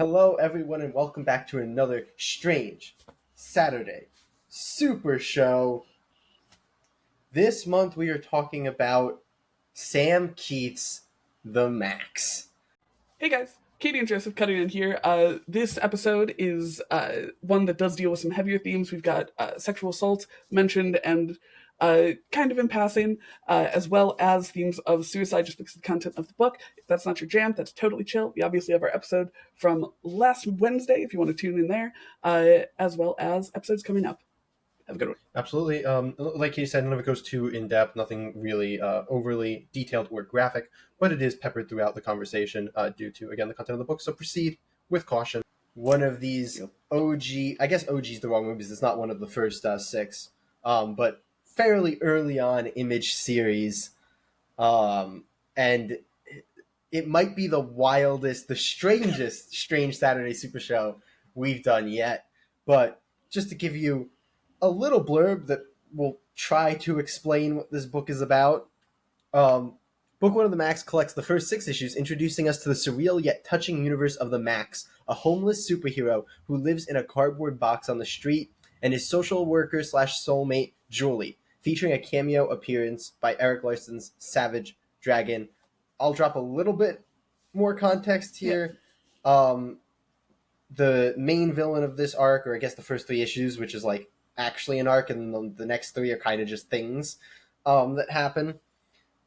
Hello, everyone, and welcome back to another strange Saturday Super Show. This month we are talking about Sam Keith's The Maxx. Hey guys, Katie and Joseph cutting in here. This episode is one that does deal with some heavier themes. We've got sexual assault mentioned and kind of in passing, as well as themes of suicide just because of the content of the book. If that's not your jam, that's totally chill. We obviously have our episode from last Wednesday if you want to tune in there, as well as episodes coming up. Have a good one. Absolutely. Like you said, none of it goes too in-depth, nothing really overly detailed or graphic, but it is peppered throughout the conversation due to, again, the content of the book, so proceed with caution. One of these OG, I guess OG is the wrong word because it's not one of the first six, but fairly early on Image series, and it might be the wildest, the strangest Strange Saturday Super Show we've done yet, but just to give you a little blurb that will try to explain what this book is about. Book one of the Maxx collects the first 6 issues, introducing us to the surreal yet touching universe of the Maxx, a homeless superhero who lives in a cardboard box on the street, and his social worker slash soulmate, Julie, featuring a cameo appearance by Eric Larson's Savage Dragon. I'll drop a little bit more context here. The main villain of this arc, or I guess the first 3 issues, which is like actually an arc, and the next 3 are kind of just things that happen,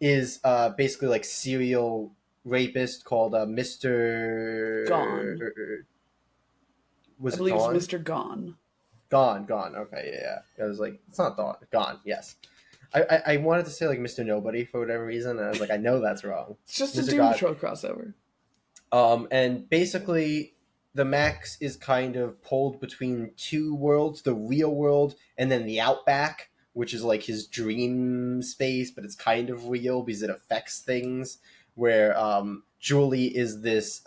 is basically like serial rapist called Mr. Gone. Was I it believe Gone? it's Mr. Gone. Gone. Okay, yeah. I was like, it's not Gone. Yes. I wanted to say like Mr. Nobody for whatever reason, and I was like, I know that's wrong. It's just Mr. a Doom Patrol crossover. And basically, the Maxx is kind of pulled between 2 worlds, the real world and then the Outback, which is like his dream space, but it's kind of real because it affects things, where Julie is this,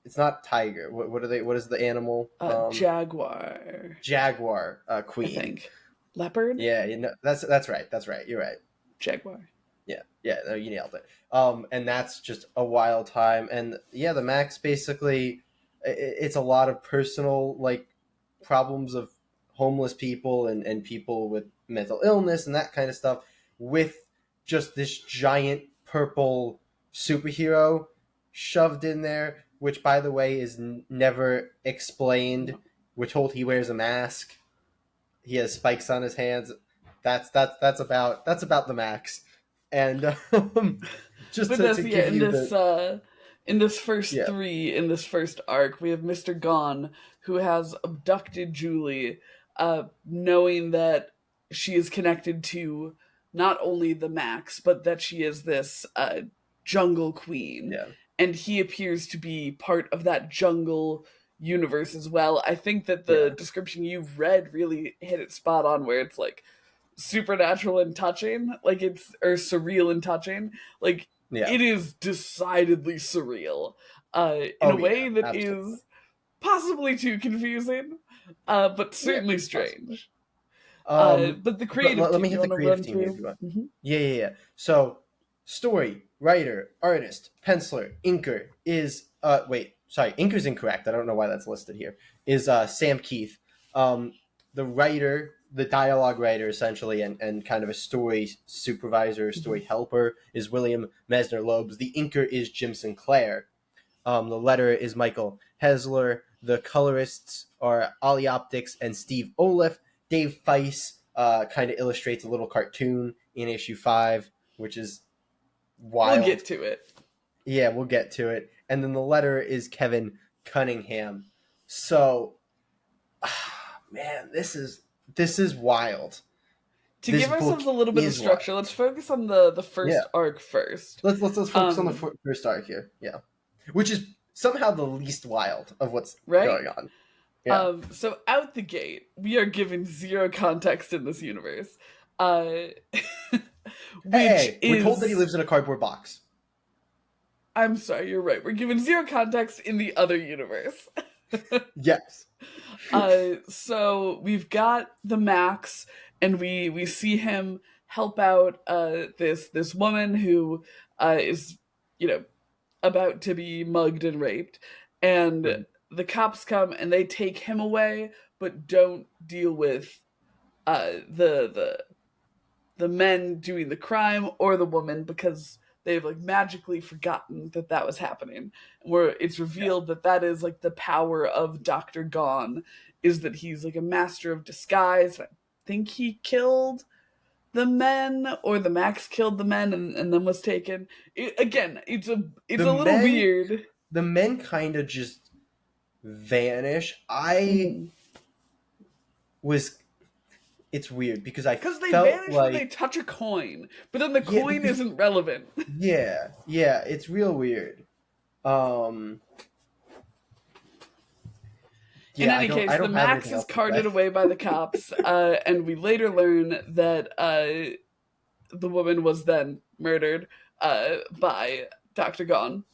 it's not tiger. What is the animal? Jaguar. Jaguar queen. I think. Leopard? Yeah, that's right. You're right. Jaguar. Yeah, no, you nailed it. And that's just a wild time. And yeah, the Maxx basically, it's a lot of personal like problems of homeless people and people with mental illness and that kind of stuff, with just this giant purple superhero shoved in there, which by the way is never explained. No. We're told he wears a mask. He has spikes on his hands. That's about the Maxx. And just to give you in this first yeah. 3, in this first arc, we have Mr. Gone, who has abducted Julie, knowing that she is connected to not only the Maxx, but that she is this jungle queen. Yeah. And he appears to be part of that jungle universe as well. I think that the description you've read really hit it spot on, where it's like supernatural and touching, like it's, or surreal and touching, like it is decidedly surreal in a way that absolutely is possibly too confusing, but certainly strange. But the creative let me hit the creative team if you want. Mm-hmm. Yeah. So story, writer, artist, penciler, inker is inker's incorrect. I don't know why that's listed here. Is Sam Keith. The writer, the dialogue writer essentially, and kind of a story supervisor, story helper, is William Mesner Lobes. The inker is Jim Sinclair. The letterer is Michael Hesler. The colorists are Ali Optics and Steve Olaf. Dave Feiss kind of illustrates a little cartoon in issue 5, which is wild. We'll get to it. Yeah, we'll get to it. And then the letterer is Kevin Cunningham. So, man, this is wild. To give ourselves a little bit of structure, let's focus on the first arc first. Let's focus on the first arc here. Yeah, which is somehow the least wild of what's going on. Yeah. So out the gate, we are given 0 context in this universe. We're told that he lives in a cardboard box. I'm sorry, you're right. We're given 0 context in the other universe. Yes. So we've got the Maxx, and we see him help out this woman who is about to be mugged and raped, and Mhm. the cops come and they take him away, but don't deal with the men doing the crime or the woman because they've like magically forgotten that that was happening. Where it's Yeah. revealed that that is like the power of Dr. Gone, is that he's like a master of disguise. I think he killed the men, or the Maxx killed the men and then was taken. Again, it's The a little men, weird. the men kind of just vanish. I Mm. was. It's weird because I Because they felt vanish when they like, touch a coin, but then the yeah, coin because isn't relevant. yeah, it's real weird. Um, In yeah, any I case, the don't have Maxx anything is else to carted say. away by the cops, and we later learn that the woman was then murdered by Dr. Gone.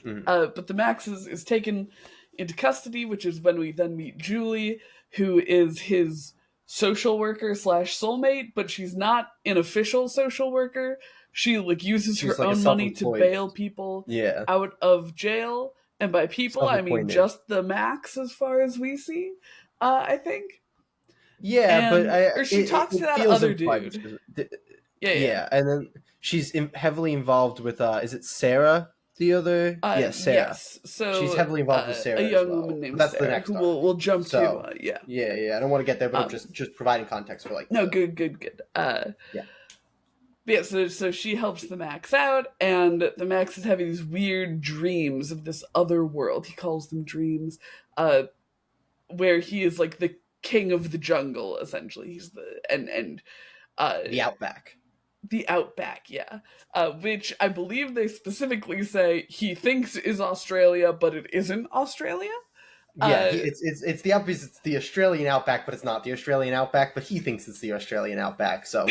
Mhm. But the Maxx is taken into custody, which is when we then meet Julie, who is his social worker slash soulmate, but she's not an official social worker. She like uses She's her like a own money to self-employed, bail people yeah, out of jail, and by people I mean self-appointed. just the Maxx, as far as we see. I think, Yeah, but and or she talks to it that feels other implied. dude. Th- Yeah, yeah. Yeah, and then she's heavily involved with. Is it Sarah? The other, yeah, Sarah. Yes. She's So heavy involved with a Sarah as young well. woman But named that's the Sarah, next who arc. we'll jump to. So Yeah. yeah, I don't want to get there, but I'm Um, just providing context for like no, the good. yeah. Yeah, so she helps the Maxx out, and the Maxx is having these weird dreams of this other world. He calls them dreams, where he is like the king of the jungle, essentially. He's the and uh, The Outback. the outback, yeah. Which I believe they specifically say he thinks is Australia, but it isn't Australia. Yeah, Uh, it's the Outback. It's the Australian Outback, but it's not the Australian Outback. But he thinks it's the Australian Outback, so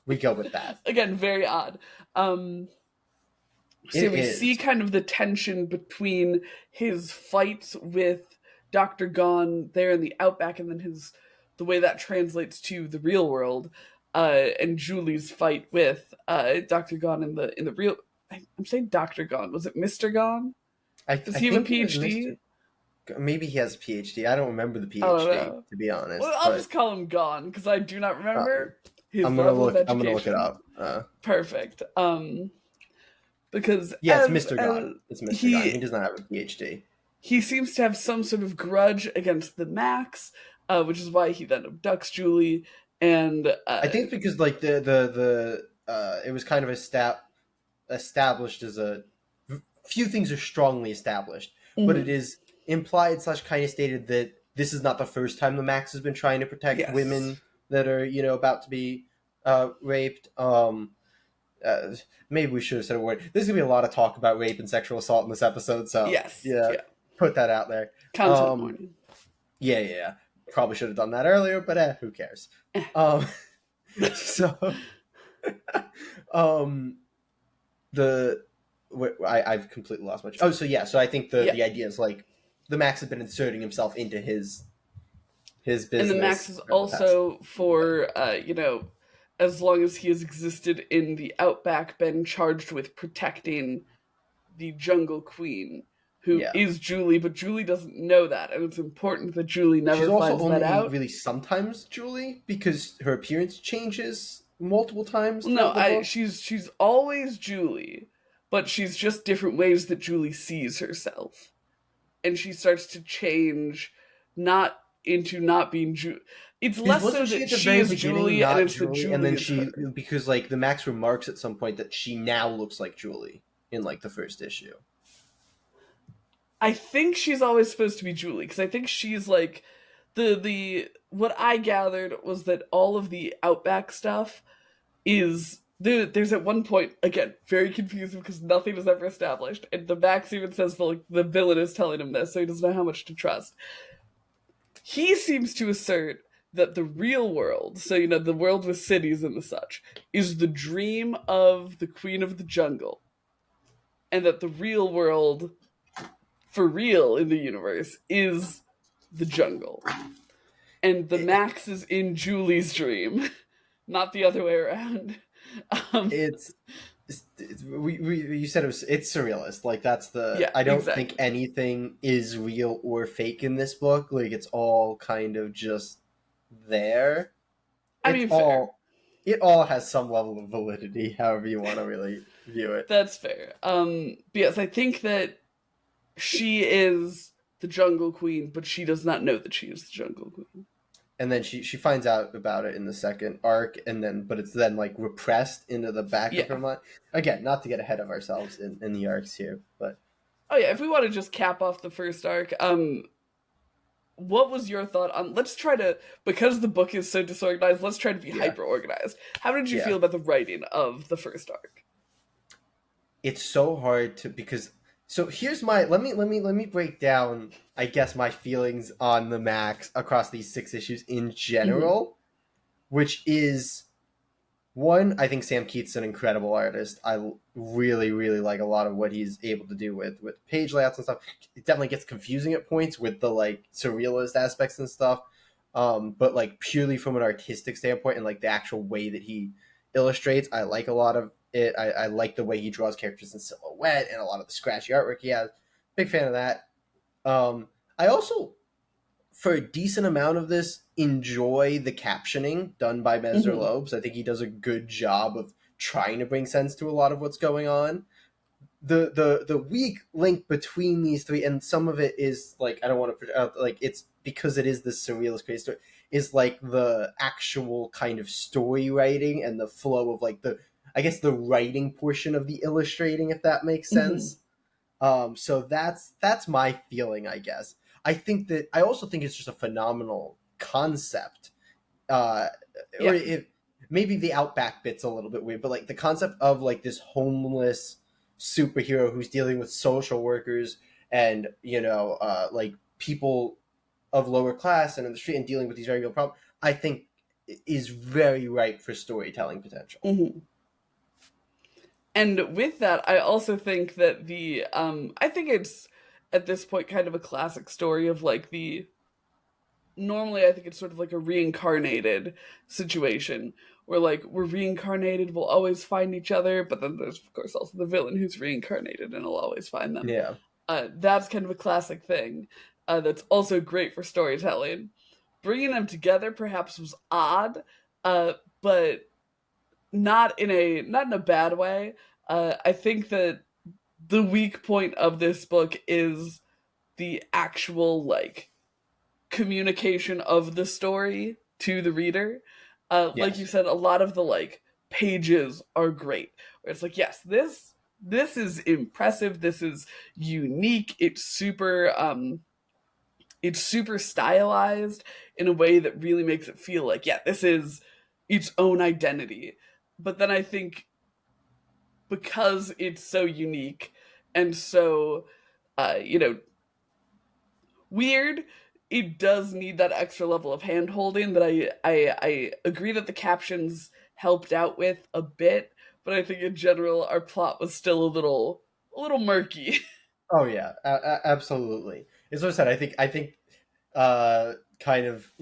we go with that. Again, very odd. Um, so It we see is. kind of the tension between his fights with Dr. Gone there in the outback, and then his the way that translates to the real world, and Julie's fight with Dr. Gone in the real. I'm saying Dr. Gone. Was it Mr. Gone? Does I he have a think it was Mr. PhD? Maybe he has a PhD. I don't remember the I don't PhD know. to be Well, honest, I'll but just call him Gone because I do not uh, remember his level of I'm gonna look it education. up. Perfect. Because Yeah, it's Mr. Gone. It's Mr. Gone. he He does not have a PhD. he seems to have some sort of grudge against the Maxx, which is why he then abducts Julie. And I think it's because like the it was kind of established as a few things are strongly established, but it mhm, is implied slash kind of stated that this is not the first time the Max has been trying to protect yes, women that are about to be raped. Uh, Maybe we should have said a word. There's gonna be a lot of talk about rape and sexual assault in this episode, so yes, yeah, yeah, put that out there. content Um, warning. yeah. Probably should have done that earlier, but who cares? Um, so, um, the I've completely lost my. Oh, so yeah, so I think Yeah, the idea is like the Max has been inserting himself into his and the Maxx business is for the past. also for as long as he has existed in the outback, been charged with protecting the Jungle Queen, who Yeah, is Julie, but Julie doesn't know that, and it's important that Julie she's never also finds that only out. really sometimes Julie because her appearance changes multiple times Well, no, throughout the I book. she's always Julie, but she's just different ways that Julie sees herself, and she starts to change, not into not being Julie. It's Because less so wasn't she that at the she very is beginning Julie, and not it's that Julie, and then Julie is she her. because like the Max remarks at some point that she now looks like Julie in like the first issue. I think she's always supposed to be Julie because I think she's like the what I gathered was that all of the Outback stuff is there's at one point again very confusing because nothing is ever established, and the Max even says the villain is telling him this, so he doesn't know how much to trust. He seems to assert that the real world, so the world with cities and the such, is the dream of the Queen of the Jungle, and that the real world, for real in the universe, is the jungle, and the It, Maxx is in Julie's dream, not the other way around. Um, it's you said it's surrealist. Like that's the Yeah, I don't think exactly. anything is real or fake in this book. Like it's all kind of just there. I It's mean, fair. all it all has some level of validity, however you want to really view it. That's fair. But yes, I think that she is the Jungle Queen, but she does not know that she is the Jungle Queen. And then she finds out about it in the second arc, and then but it's then like repressed into the back of her Yeah. mind. Again, not to get ahead of ourselves in the arcs here, but Oh yeah, if we want to just cap off the first arc, what was your thought on, let's try to, because the book is so disorganized, let's try to be yeah, hyper organized. How did you yeah. feel about the writing of the first arc? It's so hard to because so here's my let me break down I guess my feelings on the Maxx across these 6 issues in Mm-hmm. general, which is one, I think Sam Keith's an incredible artist. I really, really like a lot of what he's able to do with page layouts and stuff. It definitely gets confusing at points with the like surrealist aspects and stuff. But like purely from an artistic standpoint and like the actual way that he illustrates, I like a lot of it. I like the way he draws characters in silhouette and a lot of the scratchy artwork he has. Big fan of that. I also for a decent amount of this, enjoy the captioning done by Mesner Mm-hmm. Lobes. I think he does a good job of trying to bring sense to a lot of what's going on. The weak link between these three, and some of it is like I don't want to like it's because it is this surrealist crazy story. Is like the actual kind of story writing and the flow of like the I guess the writing portion of the illustrating, if that makes Mm-hmm. sense. So that's my feeling, I guess. I think that I also think it's just a phenomenal concept. Uh, or Yeah. it maybe the outback bit's a little bit weird, but like the concept of like this homeless superhero who's dealing with social workers and like people of lower class and in the street and dealing with these very real problems. I think is very ripe for storytelling potential. Mm-hmm. And with that, I also think that I think it's at this point kind of a classic story of like the, normally I think it's sort of like a reincarnated situation where like we're reincarnated, we'll always find each other, but then there's of course also the villain who's reincarnated and will always find them. Yeah. That's kind of a classic thing. That's also great for storytelling. Bringing them together perhaps was odd, but not in a bad way. I think that the weak point of this book is the actual like communication of the story to the reader. Like you Yes. said, a lot of the like pages are great. Where it's like, yes, this is impressive. This is unique. It's super stylized in a way that really makes it feel like, yeah, this is its own identity. But then I think because it's so unique and so you know, weird, it does need that extra level of hand holding that I agree that the captions helped out with a bit, but I think in general our plot was still a little murky. Oh yeah, absolutely. It's what I said. I think kind of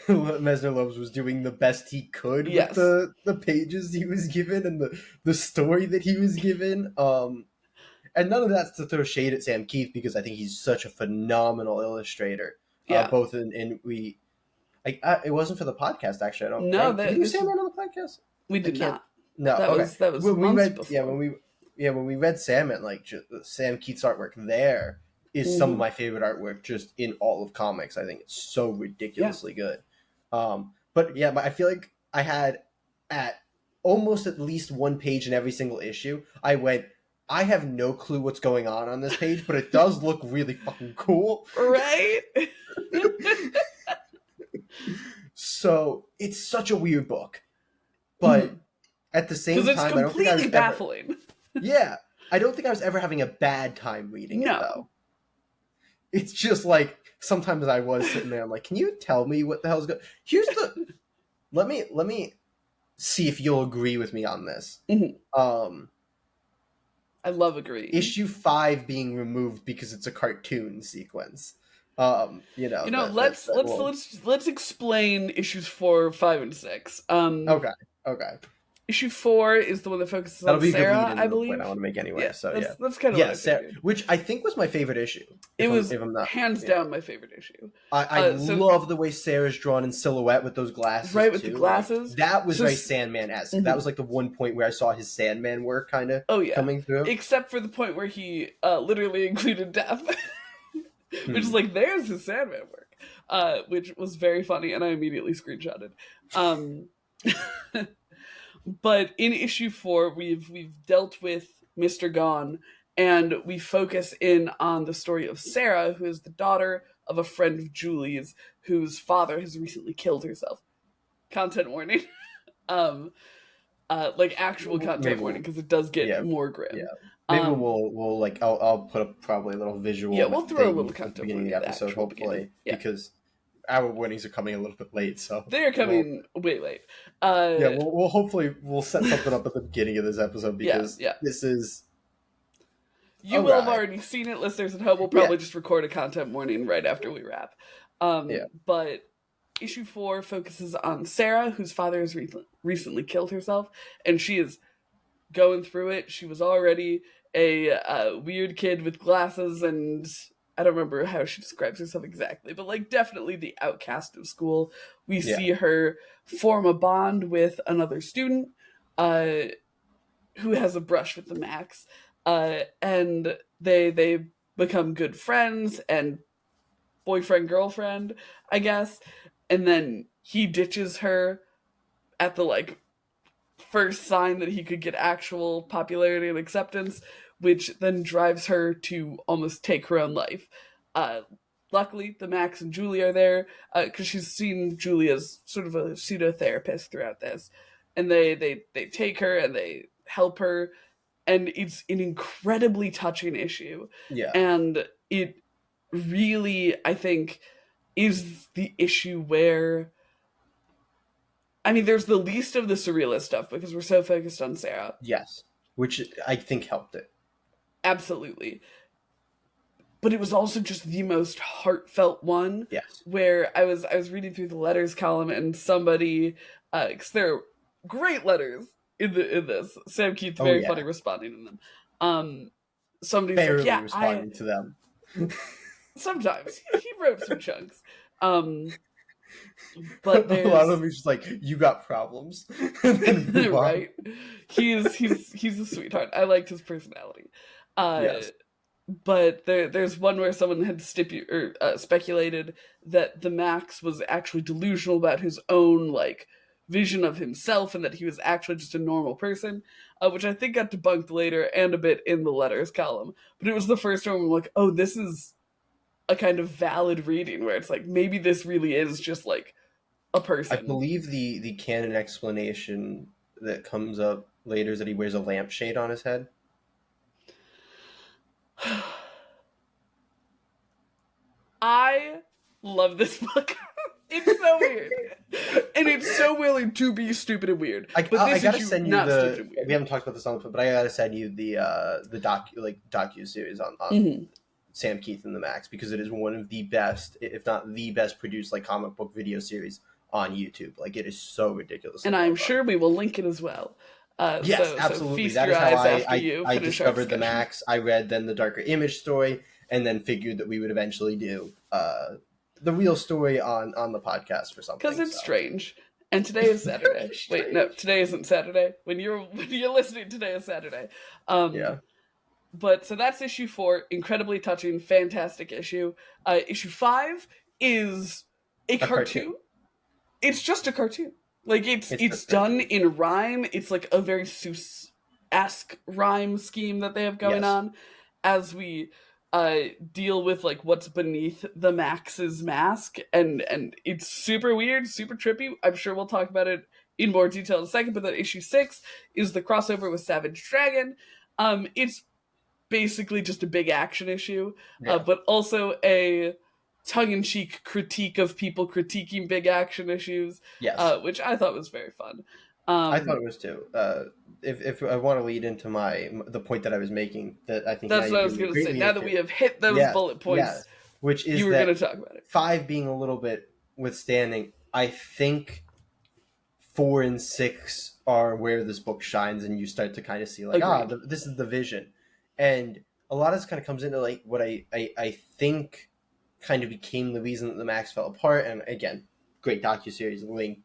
Mesner Loebs was doing the best he could with Yes. the pages he was given and the story that he was given. And none of that's to throw shade at Sam Keith because I think he's such a phenomenal illustrator. Yeah. Both in we, it wasn't for the podcast actually. I don't No, right? Did we that do this Sam was, on the podcast? we I did can't. not. No. That Okay. was that was When we months read, yeah, before. when we read Salmon, like Sam Keith's artwork there is some of Hmm. my favorite artwork just in all of comics. I think it's so Yeah. ridiculously good. But yeah, but I feel like I had at almost at least one page in every single issue. I went, I have no clue what's going on this page, but it does look really fucking cool. Right? So it's such a weird book, Because but at the same it's time, I don't think I completely was ever. baffling. Yeah, I don't think I was ever having a bad time reading it No. though. It's just like sometimes I was sitting there. I'm like, can you tell me what the hell's going? Here's the. Let me see if you'll agree with me on this. Mhm. Um, I love agreeing. issue 5 being removed because it's a cartoon sequence. You know, That will. let's explain issues 4, 5, and 6. Okay. Okay. Issue 4 is the one that focuses That'll on be a good Sarah, lead into I the believe. point I want to make anyway. Yeah, So that's kind of what I Sarah, figured. which I think was my favorite issue. It was if I'm not, hands down my favorite issue. I love the way Sarah's drawn in silhouette with those glasses. Right, with too. the glasses. Like, that was very Sandman-esque. That was like the one point where I saw his Sandman work kind of coming through. Except for the point where he literally included death. Which is like, there's his Sandman work. Which was very funny, and I immediately screenshotted. But in issue 4, we've dealt with Mr. Gone, and we focus in on the story of Sarah, who is the daughter of a friend of Julie's, whose father has recently killed herself. Content warning. Like actual content warning, because it does get more grim. Yeah. Maybe we'll like I'll put up probably a little visual. Yeah, we'll throw a little content at the beginning of the episode, hopefully, because our warnings are coming a little bit late. So they're coming way late. We'll hopefully set something up at the beginning of this episode, because this is. You will have already seen it, listeners at home. We'll probably just record a content warning right after we wrap. But issue 4 focuses on Sarah, whose father has recently killed herself, and she is going through it. She was already a weird kid with glasses, and I don't remember how she describes herself exactly, but like definitely the outcast of school. We see her form a bond with another student who has a brush with the Maxx, and they become good friends and boyfriend girlfriend, I guess. And then he ditches her at the like first sign that he could get actual popularity and acceptance, which then drives her to almost take her own life. Luckily, the Maxx and Julie are there, because she's seen Julie as sort of a pseudo-therapist throughout this. And they take her and they help her, and it's an incredibly touching issue. Yeah. And it really, I think, is the issue where, I mean, there's the least of the surrealist stuff because we're so focused on Sarah. Yes, which I think helped it. Absolutely. But it was also just the most heartfelt one. Yes. Where I was reading through the letters column, and somebody, because there are great letters in this. Sam Keith's very funny responding to them. Somebody's barely like, responding to them. Sometimes he wrote some chunks. But a lot of them he's just like, you got problems. Right. He's a sweetheart. I liked his personality. Yes. But there's one where someone had speculated that the Maxx was actually delusional about his own like vision of himself, and that he was actually just a normal person, which I think got debunked later and a bit in the letters column. But it was the first time I'm like, oh, this is a kind of valid reading where it's like, maybe this really is just like a person. I believe the canon explanation that comes up later is that he wears a lampshade on his head. I love this book. It's so weird, and it's so willing to be stupid and weird. I gotta send you we haven't talked about this on the, but I gotta send you the docu series on Sam Keith and the Maxx, because it is one of the best, if not the best produced like comic book video series on YouTube. Like, it is so ridiculous. And I'm sure we will link it as well. Yes, absolutely. That is how I discovered the Maxx. I read then the Darker Image story, and then figured that we would eventually do the real story on the podcast for something. Because it's strange. And today is Saturday. Wait, no, today isn't Saturday. When you're listening, today is Saturday. But so that's issue 4, incredibly touching, fantastic issue. Issue 5 is a cartoon. It's just a cartoon. Like, it's done in rhyme. It's like a very Seuss-esque rhyme scheme that they have going on as we deal with like what's beneath the Maxx's mask, and it's super weird, super trippy. I'm sure we'll talk about it in more detail in a second. But then issue 6 is the crossover with Savage Dragon. It's basically just a big action issue, but also a tongue-in-cheek critique of people critiquing big action issues, which I thought was very fun. I thought it was too. If I want to lead into the point that I was making, that I think that's what I was going to say. Now that we have hit those bullet points, which is you were going to talk about it. 5 being a little bit withstanding, I think 4 and 6 are where this book shines, and you start to kind of see like, Agreed. this is the vision. And a lot of this kind of comes into like what I think kind of became the reason that the Maxx fell apart. And again, great docuseries link,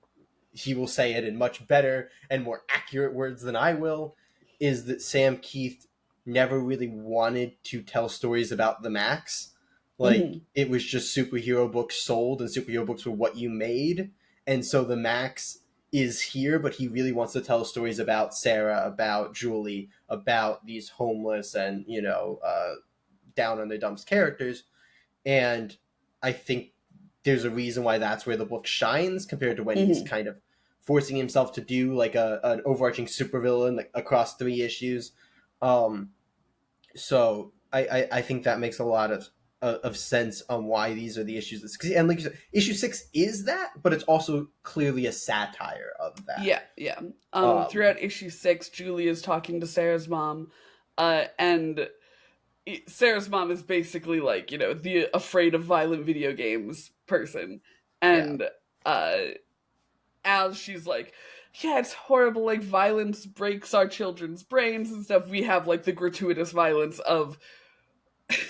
he will say it in much better and more accurate words than I will, is that Sam Keith never really wanted to tell stories about the Maxx. Like, Mm-hmm. it was just superhero books sold, and superhero books were what you made. And so the Maxx is here, but he really wants to tell stories about Sarah, about Julie, about these homeless and, down on their dumps characters. And I think there's a reason why that's where the book shines compared to when he's Mm-hmm. kind of forcing himself to do like an overarching supervillain like, across 3 issues. Um, so I think that makes a lot of sense on why these are the issues that succeed. And like you said, issue 6 is that, but it's also clearly a satire of that. Yeah, yeah. Um, Throughout issue 6, Julie is talking to Sarah's mom, and Sarah's mom is basically like, the afraid of violent video games person. yeah, And uh as she's like, yeah, it's horrible, like violence breaks our children's brains and stuff, we have like the gratuitous violence of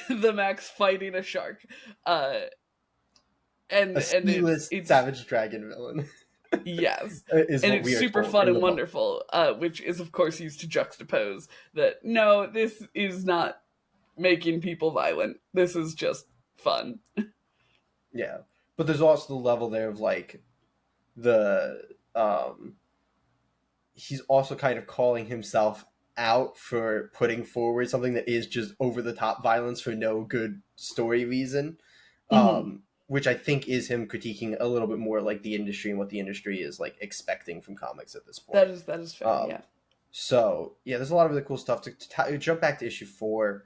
the Maxx fighting a shark. Uh a and C-list it's Savage Dragon villain yes. is And what it's we are super told fun in and the book. wonderful, which is of course used to juxtapose that no, this is not making people violent. This is just fun. Yeah, but there's also the level there of like the he's also kind of calling himself out for putting forward something that is just over the top violence for no good story reason, Mm-hmm. which I think is him critiquing a little bit more like the industry and what the industry is like expecting from comics at this point. That is fair. Um, Yeah. so yeah, there's a lot of really cool stuff. To jump back to issue 4,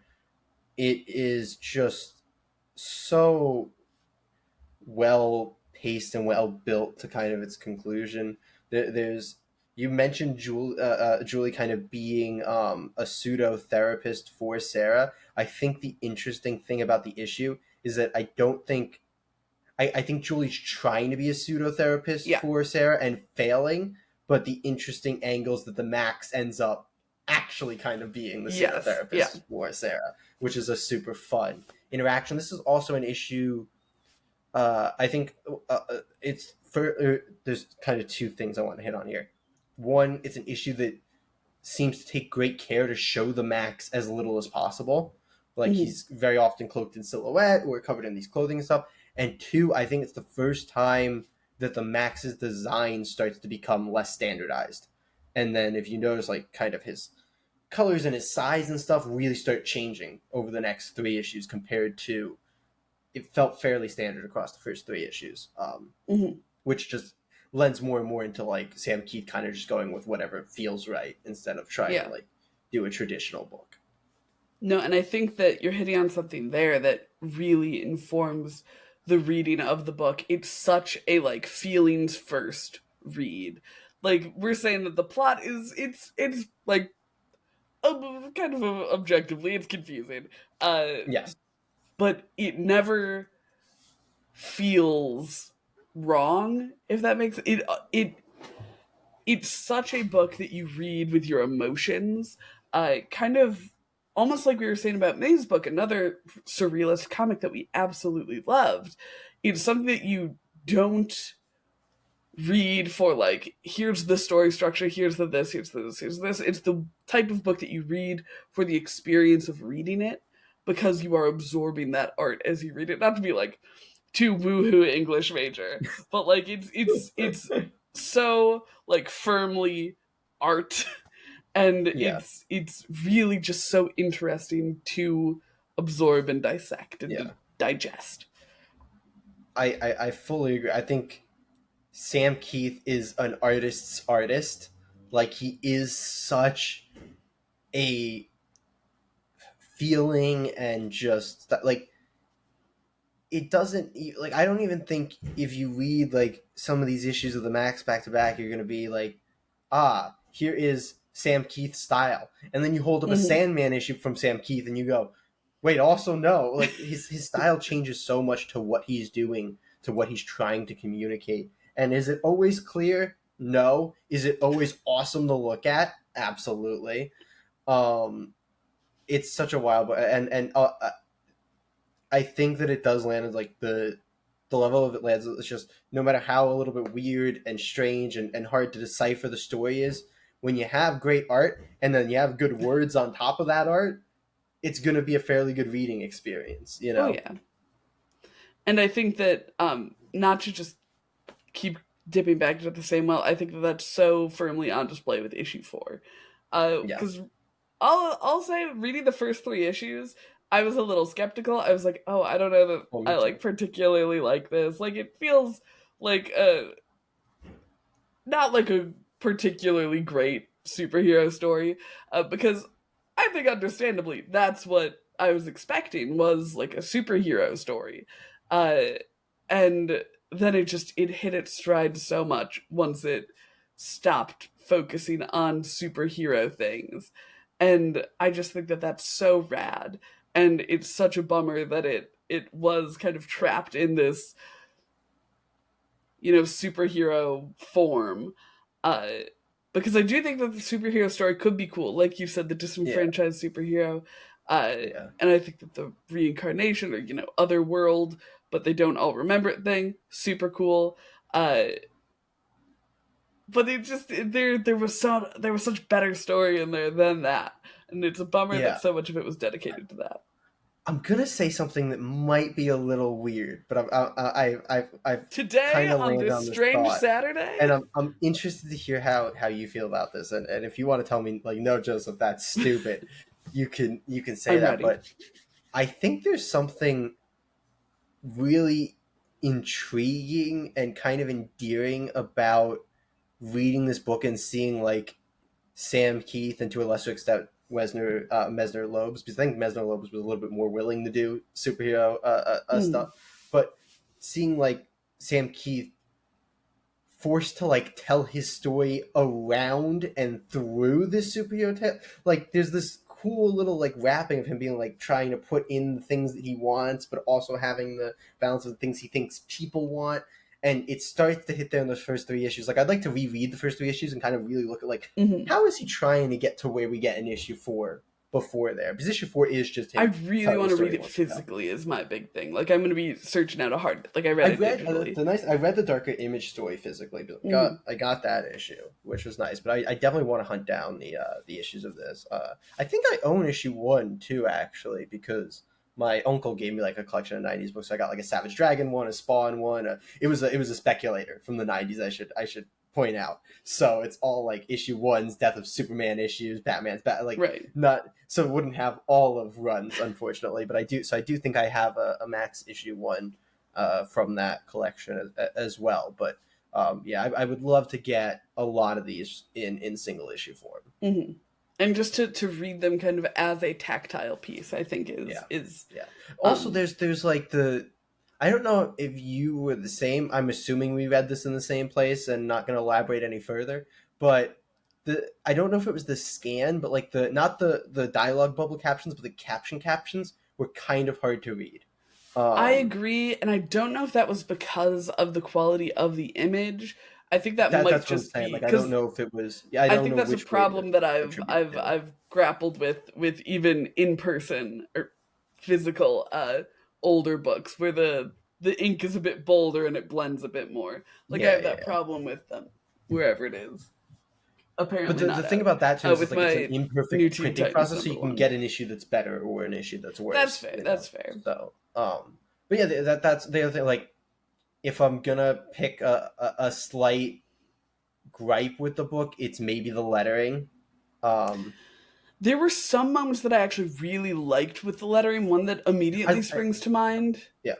it is just so well paced and well built to kind of its conclusion. There's you mentioned Julie kind of being a pseudo therapist for Sarah. I think the interesting thing about the issue is that I think Julie's trying to be a pseudo therapist Yeah. for Sarah and failing, but the interesting angles that the Maxx ends up actually kind of being the pseudo Yes. Yeah. therapist for Sarah, which is a super fun interaction. This is also an issue I think it's for there's kind of two things I want to hit on here. One, it's an issue that seems to take great care to show the Maxx as little as possible. Like Mm-hmm. he's very often cloaked in silhouette or covered in these clothing and stuff. And two, I think it's the first time that the Maxx's design starts to become less standardized. And then if you notice, like kind of his colors and his size and stuff really start changing over the next 3 issues compared to it felt fairly standard across the first 3 issues, Mm-hmm. which just lends more and more into like Sam Keith kind of just going with whatever feels right instead of trying to Yeah. like do a traditional book. No, and I think that you're hitting on something there that really informs the reading of the book. It's such a like feelings first read. Like we're saying that the plot is it's like kind of objectively it's confusing. Uh Yes. but it never feels wrong, if that makes it. It's such a book that you read with your emotions, kind of almost like we were saying about May's book, another surrealist comic that we absolutely loved. It's something that you don't read for like, here's the story structure, here's the this, here's the this, here's this. It's the type of book that you read for the experience of reading it because you are absorbing that art as you read it. Not to be like too woohoo English major, but like it's so like firmly art, and Yeah. it's really just so interesting to absorb and dissect and Yeah. to digest. I fully agree. I think Sam Keith is an artist's artist. Like he is such a feeling and just like it doesn't like I don't even think if you read like some of these issues of the Maxx back to back, you're gonna be like, here is Sam Keith's style, and then you hold up a Mm-hmm. Sandman issue from Sam Keith, and you go, wait, also no, like his style changes so much to what he's doing, to what he's trying to communicate, and is it always clear? No. Is it always awesome to look at? Absolutely. Um, it's such a wild book, and I think that it does land at like the level of it lands. It's just no matter how a little bit weird and strange and hard to decipher the story is. When you have great art and then you have good words on top of that art, it's going to be a fairly good reading experience. You Oh know? yeah. And I think that not to just keep dipping back into the same well, I think that that's so firmly on display with issue 4. Yeah. Because I'll say, reading the first 3 issues, I was a little skeptical. I was like, oh, I don't know that Well, me I too. like particularly like this. Like, it feels like not like a particularly great superhero story, because I think understandably that's what I was expecting, was like a superhero story, uh, and then it hit its stride so much once it stopped focusing on superhero things, and I just think that that's so rad, and it's such a bummer that it was kind of trapped in this, superhero form. Uh, because I do think that the superhero story could be cool. Like you said, the Yeah. disenfranchised superhero. Uh, Yeah. and I think that the reincarnation, or, other world, but they don't all remember it thing, super cool. Uh, but there was such better story in there than that. And it's a bummer that Yeah. so much of it was dedicated to that. I'm gonna say something that might be a little weird, but I've Today, kind of on landed this on this strange thought, and Saturday, I'm interested to hear how you feel about this, and if you want to tell me like, no, Joseph, that's stupid, you can say I'm that, ready. but I think there's something really intriguing and kind of endearing about reading this book and seeing like Sam Keith and to a lesser extent Mesner Lobes, because I think Mesner Lobes was a little bit more willing to do superhero stuff, Mm. but seeing like Sam Keith forced to like tell his story around and through this superhero like there's this cool little like wrapping of him being like trying to put in the things that he wants but also having the balance of the things he thinks people want, and it starts to hit there in those first 3 issues. Like I'd like to reread the first 3 issues and kind of really look at like Hmm. how is he trying to get to where we get in issue 4 before there, because issue 4 is just I him really telling the want to story read he it wants to tell. physically is my big thing. Like, I'm going to be searching out a hard, like, I read it digitally. I read the Darker Image story physically, but Hmm. I got that issue, which was nice. But I definitely want to hunt down the issues of this. I think I own issue 1 too, actually, because my uncle gave me like a collection of '90s books. So I got like a Savage Dragon one, a Spawn one. It was a speculator from the '90s. I should point out. So it's all like issue 1's Death of Superman issues, Batman's like Right. not, so it wouldn't have all of runs unfortunately, but I do think I have a Maxx issue 1 from that collection as well. But yeah, I would love to get a lot of these in single issue form. Hmm. And just to read them kind of as a tactile piece, I think Yeah, is yeah. Also, um there's like the, I don't know if you were the same. I'm assuming we read this in the same place and not going to elaborate any further. But I don't know if it was the scan, but like the not the dialogue bubble captions, but the captions were kind of hard to read. I Um, agree, and I don't know if that was because of the quality of the image. I think that might that's what I'm just saying. be Like I don't because know if it was. Yeah, I I don't think know that's a which way to problem that attribute it to. I've grappled with even in person or physical older books where the ink is a bit bolder and it blends a bit more. Like, I Yeah, have yeah, that yeah. problem with them wherever it is. But Apparently the not thing out. about that too is With like it's an my New imperfect Teen printing Titans process, so number you can one. get an issue that's better or an issue that's That's worse. fair. You know, That's fair. so but yeah, that's the other thing. Like if I'm gonna pick a slight gripe with the book, it's maybe the lettering. Um, There were some moments that I actually really liked with the lettering. One that immediately I springs to mind yeah, I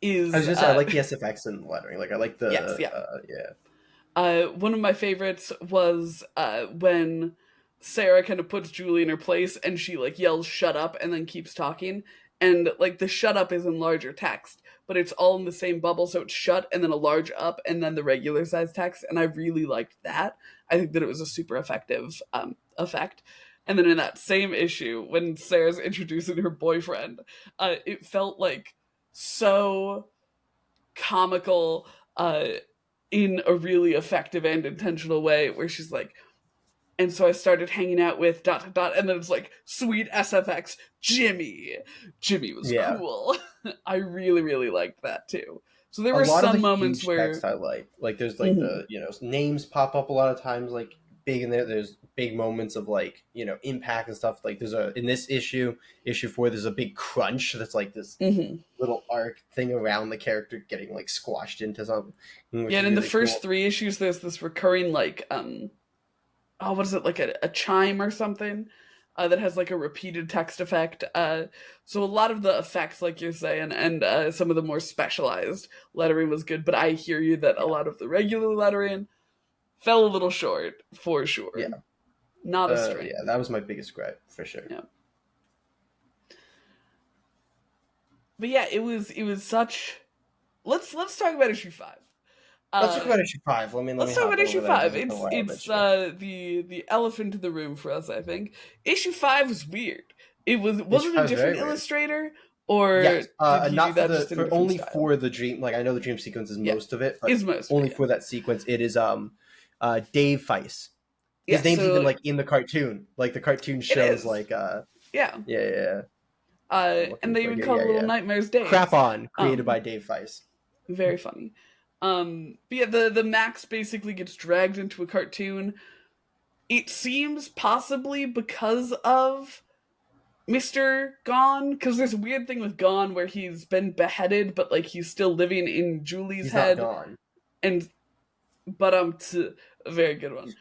was is gonna say I like the SFX in the lettering. Like I like yes, the yeah. yeah, One of my favorites was when Sarah kind of puts Julie in her place and she like yells "shut up" and then keeps talking. And like the "shut up" is in larger text, but it's all in the same bubble, so it's "shut" and then a large up and then the regular size text. And I really liked that. I think that it was a super effective effect. And then in that same issue, when Sarah's introducing her boyfriend, it felt like so comical. in a really effective and intentional way, where she's like, and so I started hanging out with ... and then it's like, sweet SFX Jimmy. Jimmy was Yeah. cool. I really, really liked that too. So there A were lot of the some moments huge where, text I like there's like mhm, the, names pop up a lot of times, like big in there. There's big moments of like, impact and stuff. Like there's in this issue 4, there's a big crunch that's like this mhm. little arc thing around the character getting like squashed into something, which Yeah, is and in the really first cool. 3 issues, there's this recurring like, oh, what is it, like a chime or something, that has like a repeated text effect. So a lot of the effects, like you're saying, and some of the more specialized lettering was good. But I hear you that a Yeah. lot of the regular lettering fell a little short, for Yeah. sure. Not a Yeah, strength. that was my biggest gripe for sure. Yeah. But yeah, it was such. Let's talk about issue 5. Let's talk Uh, about issue 5. Let me let's talk hop about over issue there. This 5. has been a It's while it's issue. the elephant in the room for us. I think issue 5 was weird. Was Issue it a 5 is different very weird. illustrator, or Yes, did he do not for that the just in a for different only style? for the dream. Like I know the dream sequence is Yeah, most of it, but is most of only it. for that sequence. It is Dave Feiss. Yeah, His yeah, name's even so like in the cartoon. Like the cartoon it shows is. like Yeah, yeah, yeah, yeah. I'm and looking they for even here. call Yeah, it Little yeah. Nightmares Crap Days. on, created by Um, Dave Feiss. Very funny. But yeah, the Max basically gets dragged into a cartoon. It seems possibly because of Mr. Gone, because there's a weird thing with Gone where he's been beheaded, but like he's still living in Julie's He's not head, gone. and but a very good one.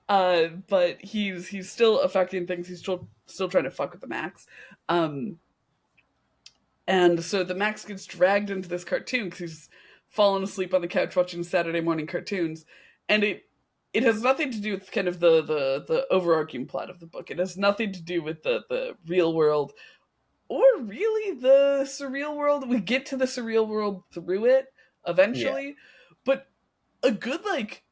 Uh, but he's still affecting things. He's still trying to fuck with the Max, um, and so the Max gets dragged into this cartoon because he's fallen asleep on the couch watching Saturday morning cartoons, and it has nothing to do with kind of the overarching plot of the book. It has nothing to do with the real world or really the surreal world. We get to the surreal world through it Yeah, eventually, but a good like,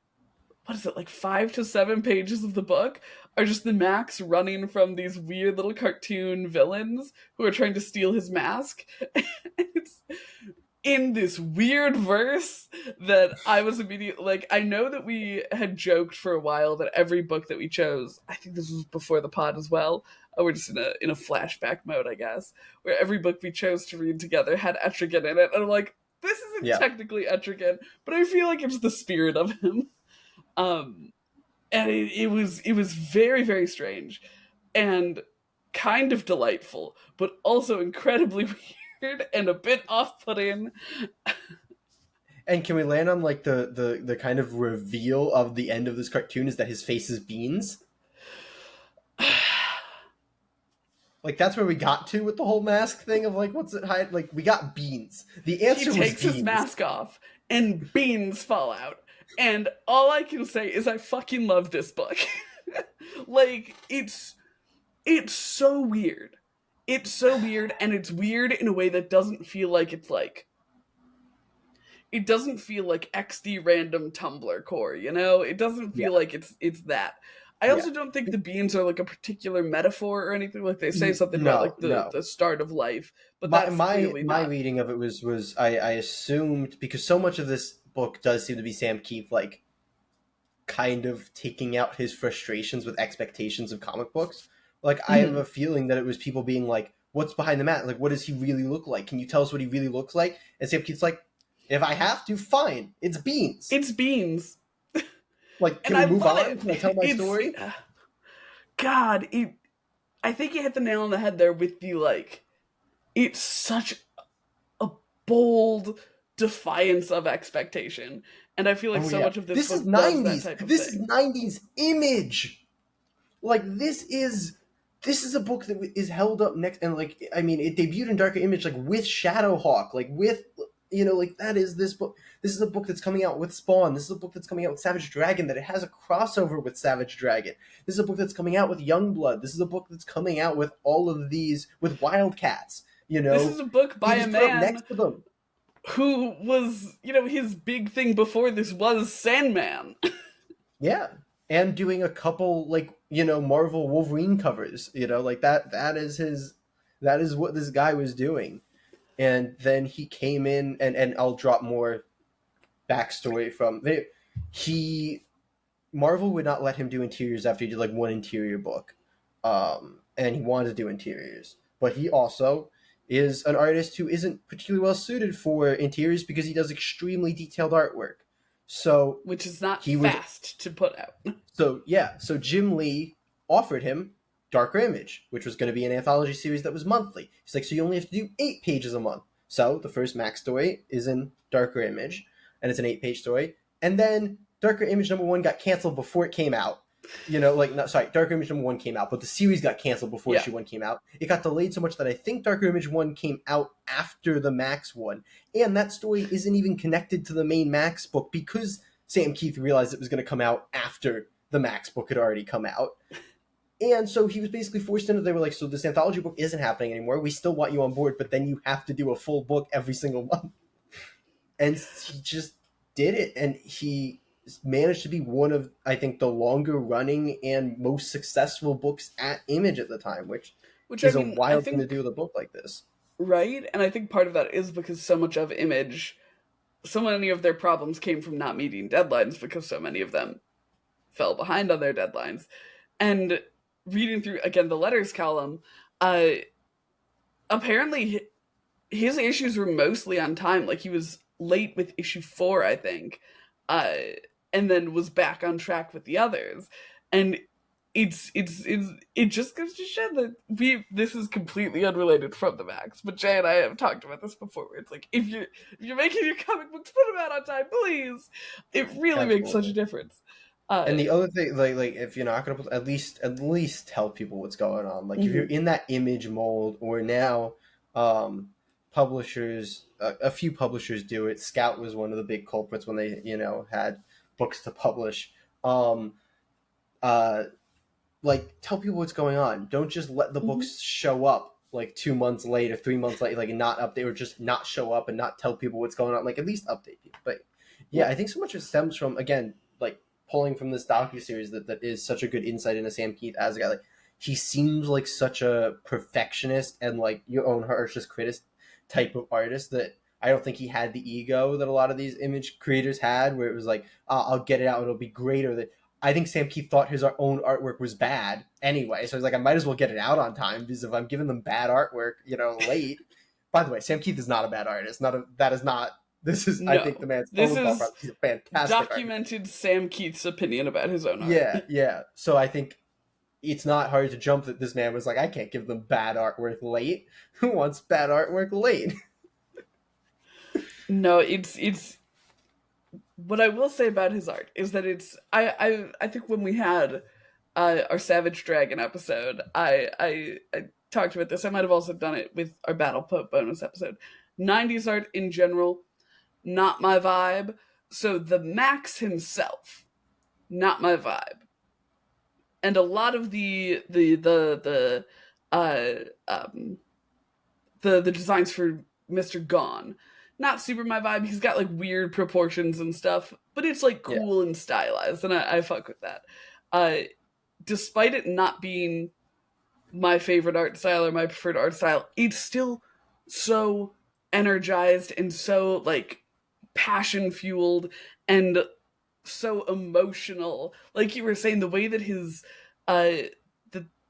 what is it, like 5 to 7 pages of the book are just the Max running from these weird little cartoon villains who are trying to steal his mask. It's in this weird verse that I was immediately like, I know that we had joked for a while that every book that we chose, I think this was before the pod as well. We're just in a flashback mode, I guess, where every book we chose to read together had Etrigan in it, and I'm like, this isn't yeah. technically Etrigan, but I feel like it's the spirit of him. Um, and it was very, very strange and kind of delightful, but also incredibly weird and a bit off-putting. And can we land on like the kind of reveal of the end of this cartoon is that his face is beans? Like that's where we got to with the whole mask thing of like what's it hide? Like we got beans. The He answer was takes his beans. mask off and beans fall out. And all I can say is I fucking love this book. Like it's so weird. It's so weird, and it's weird in a way that doesn't feel like it's like, it doesn't feel like XD random Tumblr core, you know? It doesn't Yeah, feel like it's that. I yeah. also don't think the beans are like a particular metaphor or anything. Like they say something about No, like the no. the start of life, but My that's my clearly my not. reading of it was I assumed because so much of this book does seem to be Sam Keith like kind of taking out his frustrations with expectations of comic books. Like I have a Mhm. feeling that it was people being like, "What's behind the mask? Like, what does he really look like? Can you tell us what he really looks like?" And Sam Keith's like, "If I have to, fine. It's beans. It's beans, Like, and can I we move love on? it. Can I tell my It's story?" God. I think you hit the nail on the head there with the like. It's such a bold defiance of expectation, and I feel like Oh so yeah, much of this this is book does that '90s. type of This is thing. '90s image. Like this is a book that is held up next, and like I mean, it debuted in Darker Image like with Shadowhawk, like with like that is this book. This is a book that's coming out with Spawn. This is a book that's coming out with Savage Dragon. That it has a crossover with Savage Dragon. This is a book that's coming out with Youngblood. This is a book that's coming out with all of these with Wildcats. This is a book by He a was put up man next to them. who was, his big thing before this was Sandman. Yeah, and doing a couple like Marvel Wolverine covers. Like that. That is his. That is what this guy was doing. And then he came in, and I'll drop more backstory from he Marvel would not let him do interiors after he did like one interior book, and he wanted to do interiors, but he also is an artist who isn't particularly well suited for interiors because he does extremely detailed artwork. So Which is not he was fast to put out. so Jim Lee offered him Darker Image, which was going to be an anthology series that was monthly. He's like, so you only have to do 8 pages a month. So the first Maxx story is in Darker Image, and it's an 8-page story. And then Darker Image #1 got canceled before it came out. Darker Image #1 came out, but the series got canceled before issue 1 came out. It got delayed so much that I think Darker Image 1 came out after the Maxx one. And that story isn't even connected to the main Maxx book because Sam Keith realized it was going to come out after the Maxx book had already come out. And so he was basically forced into, they were like, so this anthology book isn't happening anymore. We still want you on board, but then you have to do a full book every single month. And he just did it. And he managed to be one of, I think, the longer running and most successful books at Image at the time, which is a wild thing to do with a book like this. Right? And I think part of that is because so much of Image, so many of their problems came from not meeting deadlines because so many of them fell behind on their deadlines. And reading through, again, the letters column, apparently his issues were mostly on time. Like, he was late with issue 4, I think, and then was back on track with the others. And it just goes to show that this is completely unrelated from the Maxx. But Jay and I have talked about this before, where it's like, if you're making your comic books, put them out on time, please. It really makes such a difference. And the other thing, like if you're not gonna at least tell people what's going on. Like, if you're in that Image mold, or now, publishers, a few publishers do it. Scout was one of the big culprits when they had books to publish. Like, tell people what's going on. Don't just let the books show up like 2 months late or 3 months late, like, and not update, or just not show up and not tell people what's going on. Like, at least update people. But yeah, I think so much of it stems from, again, like, pulling from this docuseries that is such a good insight into Sam Keith as a guy. Like, he seems like such a perfectionist and, like, your own harshest critic type of artist, that I don't think he had the ego that a lot of these Image creators had, where it was like, I'll get it out, it'll be great. Or that I think Sam Keith thought his own artwork was bad anyway, so he's like, I might as well get it out on time, because if I'm giving them bad artwork, late. By the way, Sam Keith is not a bad artist. I think the man's this is he's a fantastic documented artist. Sam Keith's opinion about his own art. Yeah. So I think it's not hard to jump that this man was like, I can't give them bad artwork late. Who wants bad artwork late? No, it's what I will say about his art is that it's I think when we had our Savage Dragon episode, I talked about this. I might have also done it with our Battle Pope bonus episode. 90s art in general, not my vibe. So the Maxx himself, not my vibe. And a lot of the designs for Mr. Gone, not super my vibe. He's got like weird proportions and stuff, but it's like cool and stylized, and I fuck with that. Despite it not being my favorite art style or my preferred art style, it's still so energized and so like passion fueled and so emotional. Like you were saying, the way that his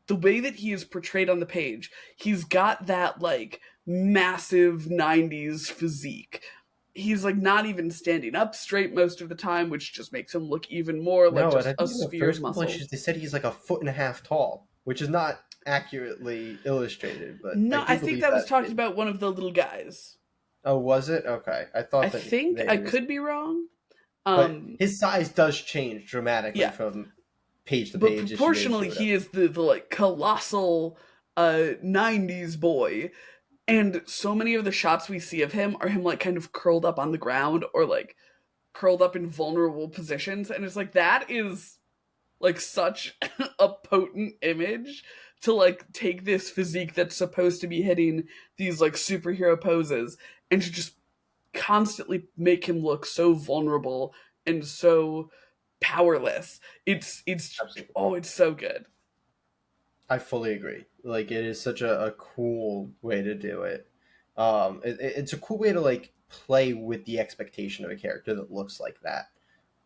the way that he is portrayed on the page, he's got that like massive 90s physique. He's like not even standing up straight most of the time, which just makes him look even more like just a sphere of muscle. They said he's like 1.5 feet tall, which is not accurately illustrated. But no, I think that was talking about one of the little guys. Oh, was it? Okay, I think I could be wrong. But his size does change dramatically from page to page. But proportionally, he is the like colossal 90s boy. And so many of the shots we see of him are him like kind of curled up on the ground or like curled up in vulnerable positions. And it's like, that is like such a potent image to like take this physique that's supposed to be hitting these like superhero poses and to just constantly make him look so vulnerable and so powerless. It's so good. I fully agree. Like, it is such a cool way to do it. It's a cool way to like play with the expectation of a character that looks like that.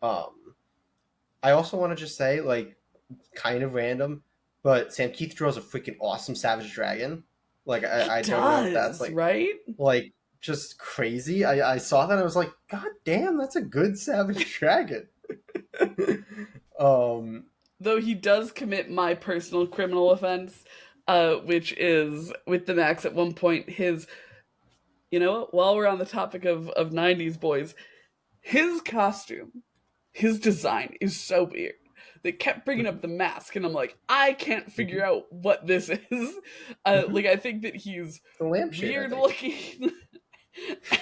I also want to just say, like, kind of random, but Sam Keith draws a freaking awesome Savage Dragon. Like, He I don't know if that's does, right? like just crazy. I saw that and I was like, God damn, that's a good Savage Dragon. Though he does commit my personal criminal offense, which is with the Maxx at one point. You know what? While we're on the topic of 90s boys, his costume, his design is so weird. They kept bringing up the mask, and I'm like, I can't figure out what this is. Like, I think that he's the lampshade, weird looking,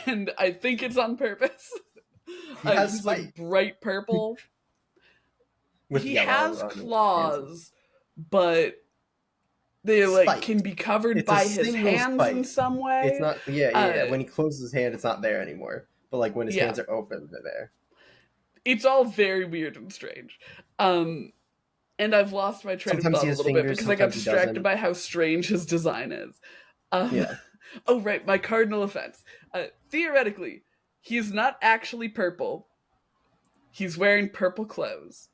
and I think it's on purpose. He has he's like bright purple. He has claws, but they like can be covered by his hands in some way. It's not, yeah. When he closes his hand, it's not there anymore. But like when his hands are open, they're there. It's all very weird and strange. And I've lost my train of thought a little bit because I got distracted by how strange his design is. Oh, right, my cardinal offense. Theoretically, he's not actually purple. He's wearing purple clothes.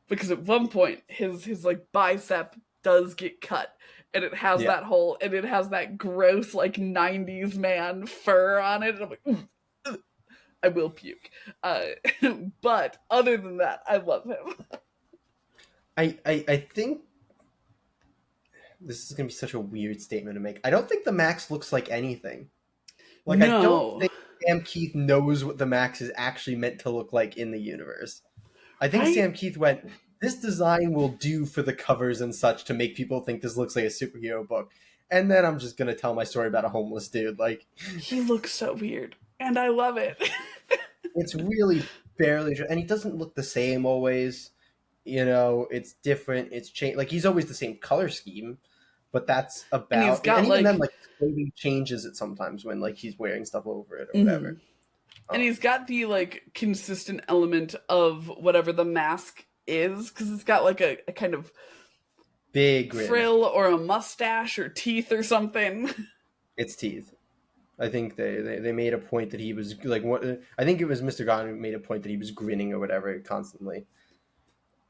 Because at one point, his like bicep does get cut. And it has that hole, and it has that gross, like, 90s man fur on it. And I'm like, I will puke. But other than that, I love him. I think this is going to be such a weird statement to make. I don't think the Maxx looks like anything. Like, no. I don't think Sam Keith knows what the Maxx is actually meant to look like in the universe. I think Sam Keith went, this design will do for the covers and such to make people think this looks like a superhero book. And then I'm just going to tell my story about a homeless dude. Like, he looks so weird, and I love it. It's really barely, and he doesn't look the same always. You know, it's different. It's changed. Like, he's always the same color scheme, but that's about. And he's got, and even then, like, maybe changes it sometimes when like he's wearing stuff over it or whatever. And he's got the like consistent element of whatever the mask is, because it's got like a kind of big frill or a mustache or teeth or something. It's teeth. I think they made a point that he was like, what? I think it was Mr. Gon who made a point that he was grinning or whatever constantly.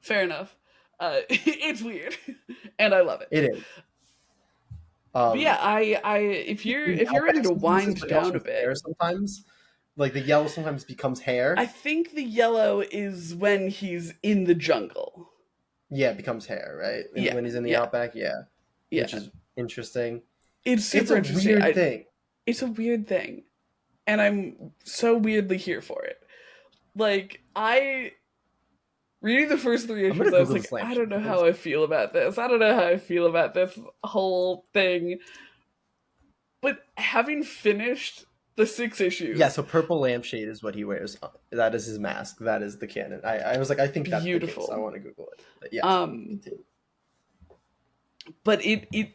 Fair enough. It's weird, and I love it. It is. But yeah, I if you're ready to wind down a bit, sometimes like the yellow sometimes becomes hair. I think the yellow is when he's in the jungle. Yeah, it becomes hair, right? And when he's in the outback, which is interesting. It's super interesting. Weird thing. It's a weird thing, and I'm so weirdly here for it. Like, reading the first 3 issues, I was like, I don't know how I feel about this. I don't know how I feel about this whole thing. But having finished the 6 issues... Yeah, so purple lampshade is what he wears. That is his mask. That is the canon. I was like, I think that's beautiful. The case. I want to Google it. But yeah, but it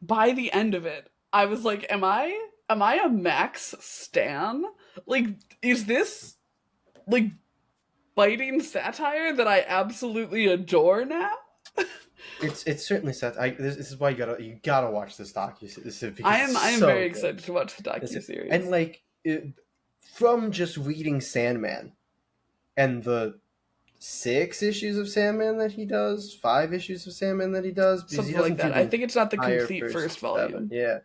by the end of it, I was like, am I a Maxx stan? Like, is this like biting satire that I absolutely adore now? It's certainly satire. This is why you gotta watch this docu-series. I am very excited to watch the docu-series. And like from just reading Sandman and the 6 issues of Sandman that he does, 5 issues of Sandman that he does, something like that. I think it's not the complete first volume. Yeah.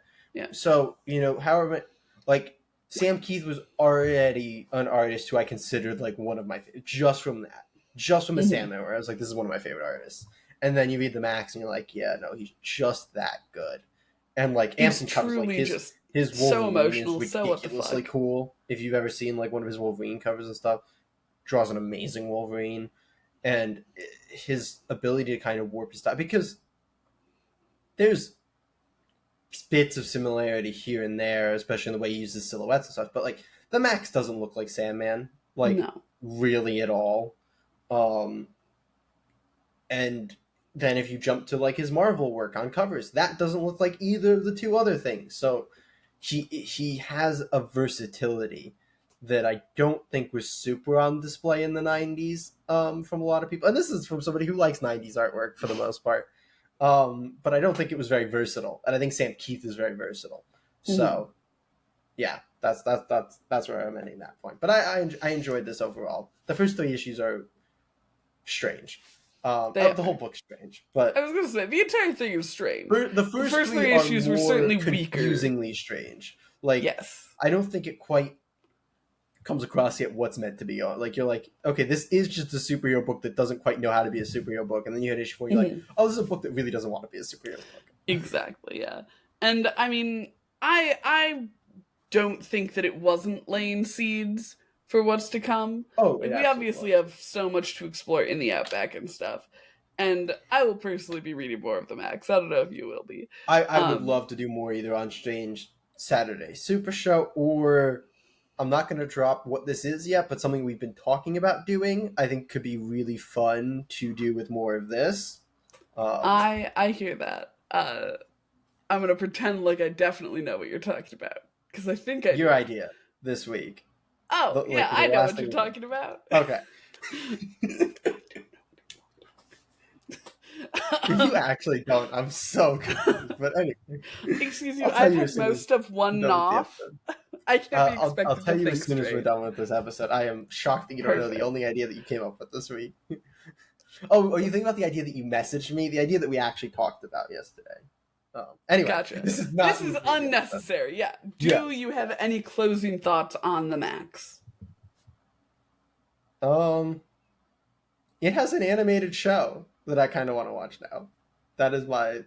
So, you know, however, like, Sam Keith was already an artist who I considered like one of my just from the Sandman, where I was like, this is one of my favorite artists. And then you read the Maxx and you're like, yeah, no, he's just that good. And like Anson covers, like his Wolverine so emotional, is ridiculously cool. If you've ever seen like one of his Wolverine covers and stuff, draws an amazing Wolverine, and his ability to kind of warp his style, because there's bits of similarity here and there, especially in the way he uses silhouettes and stuff. But like the Maxx doesn't look like Sandman, like really at all. And then if you jump to like his Marvel work on covers, that doesn't look like either of the 2 other things. So he has a versatility that I don't think was super on display in the 90s from a lot of people. And this is from somebody who likes 90s artwork for the most part. But I don't think it was very versatile. And I think Sam Keith is very versatile. So, yeah, That's where I'm ending that point. But I enjoyed this overall. The first 3 issues are strange. The whole book's strange, but I was gonna say the entire thing is strange. the first 3 issues were certainly confusingly weaker. strange. Like, Yes, I don't think it quite comes across yet what's meant to be on. Like, you're like, okay, this is just a superhero book that doesn't quite know how to be a superhero book, and then you hit issue 4, you're like, oh, this is a book that really doesn't want to be a superhero book. Exactly, yeah. And I mean, I don't think that it wasn't laying seeds for what's to come. Oh, like, we obviously have so much to explore in the Outback and stuff. And I will personally be reading more of the Maxx. I don't know if you will be. I would love to do more either on Strange Saturday Supershow, or I'm not going to drop what this is yet, but something we've been talking about doing, I think could be really fun to do with more of this. I hear that. I'm going to pretend like I definitely know what you're talking about, because I think your idea this week. Oh, yeah, I know what you're talking about. Okay. You actually don't. I'm so confused. But anyway. Excuse you, I've had most of one off. I can't be expected I'll tell you as soon straight. as we're done with this episode. I am shocked that you don't know the only idea that you came up with this week. Oh, are you thinking about the idea that you messaged me? The idea that we actually talked about yesterday. Anyway, gotcha. This is unnecessary. Yeah. Do you have any closing thoughts on the Maxx? It has an animated show that I kind of want to watch now. That is my.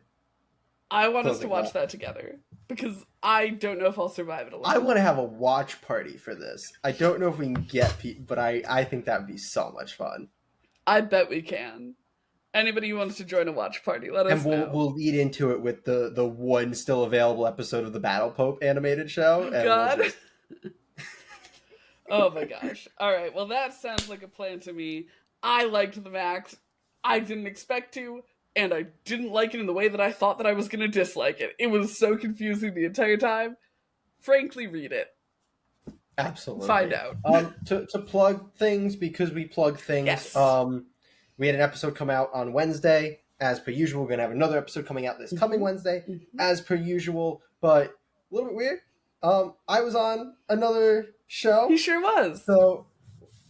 I want us to watch that together, because I don't know if I'll survive it alone. I want to have a watch party for this. I don't know if we can get people, but I think that would be so much fun. I bet we can. Anybody who wants to join a watch party, let us know. And we'll lead into it with the one still available episode of the Battle Pope animated show. Oh, God. Oh my gosh. All right. Well, that sounds like a plan to me. I liked the Maxx. I didn't expect to, and I didn't like it in the way that I thought that I was going to dislike it. It was so confusing the entire time. Frankly, read it. Absolutely. Find out. To plug things, because we plug things. Yes. We had an episode come out on Wednesday. As per usual, we're going to have another episode coming out this coming Wednesday, as per usual, but a little bit weird. I was on another show. He sure was. So,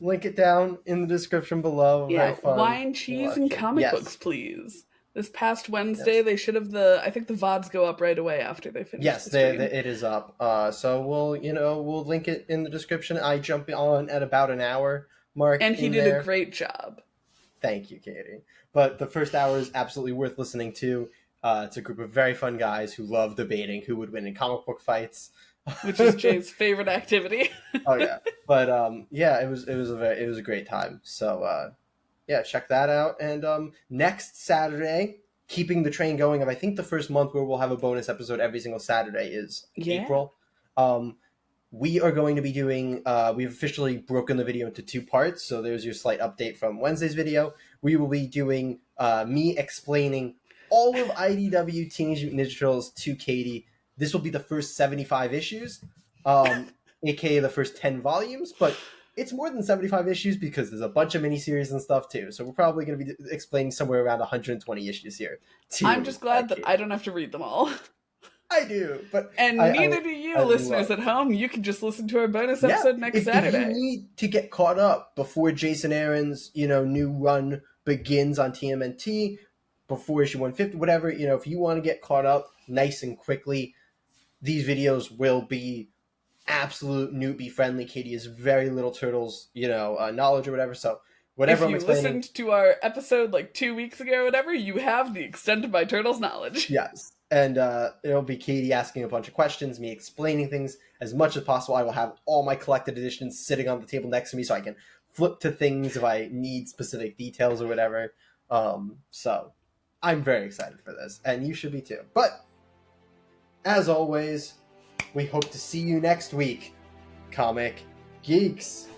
link it down in the description below. Yeah, very fun. Wine, cheese, and comic books, please. This past Wednesday, they should have I think the VODs go up right away after they finish. Yes, it is up. So we'll link it in the description. I jump on at about an hour mark. And he did a great job. Thank you, Katie. But the first hour is absolutely worth listening to. It's a group of very fun guys who love debating who would win in comic book fights, which is Jay's favorite activity. Oh yeah, but it was a great time. So check that out. And next Saturday, keeping the train going of I think the first month where we'll have a bonus episode every single Saturday is April. We are going to be doing, we've officially broken the video into 2 parts, so there's your slight update from Wednesday's video. We will be doing me explaining all of IDW Teenage Mutant Ninja Turtles to Katie. This will be the first 75 issues, aka the first 10 volumes, but it's more than 75 issues because there's a bunch of miniseries and stuff too, so we're probably going to be explaining somewhere around 120 issues here. I'm just glad that I don't have to read them all. I do, but neither do you, listeners at home. You can just listen to our bonus episode next Saturday. If you need to get caught up before Jason Aaron's new run begins on TMNT, before issue 150, whatever, if you want to get caught up nice and quickly, these videos will be absolute newbie friendly. Katie has very little Turtles, knowledge or whatever, so whatever I'm explaining. If you listened to our episode like 2 weeks ago or whatever, you have the extent of my Turtles knowledge. Yes. And it'll be Katie asking a bunch of questions, me explaining things as much as possible. I will have all my collected editions sitting on the table next to me so I can flip to things if I need specific details or whatever. So I'm very excited for this, and you should be too. But as always, we hope to see you next week, Comic Geeks.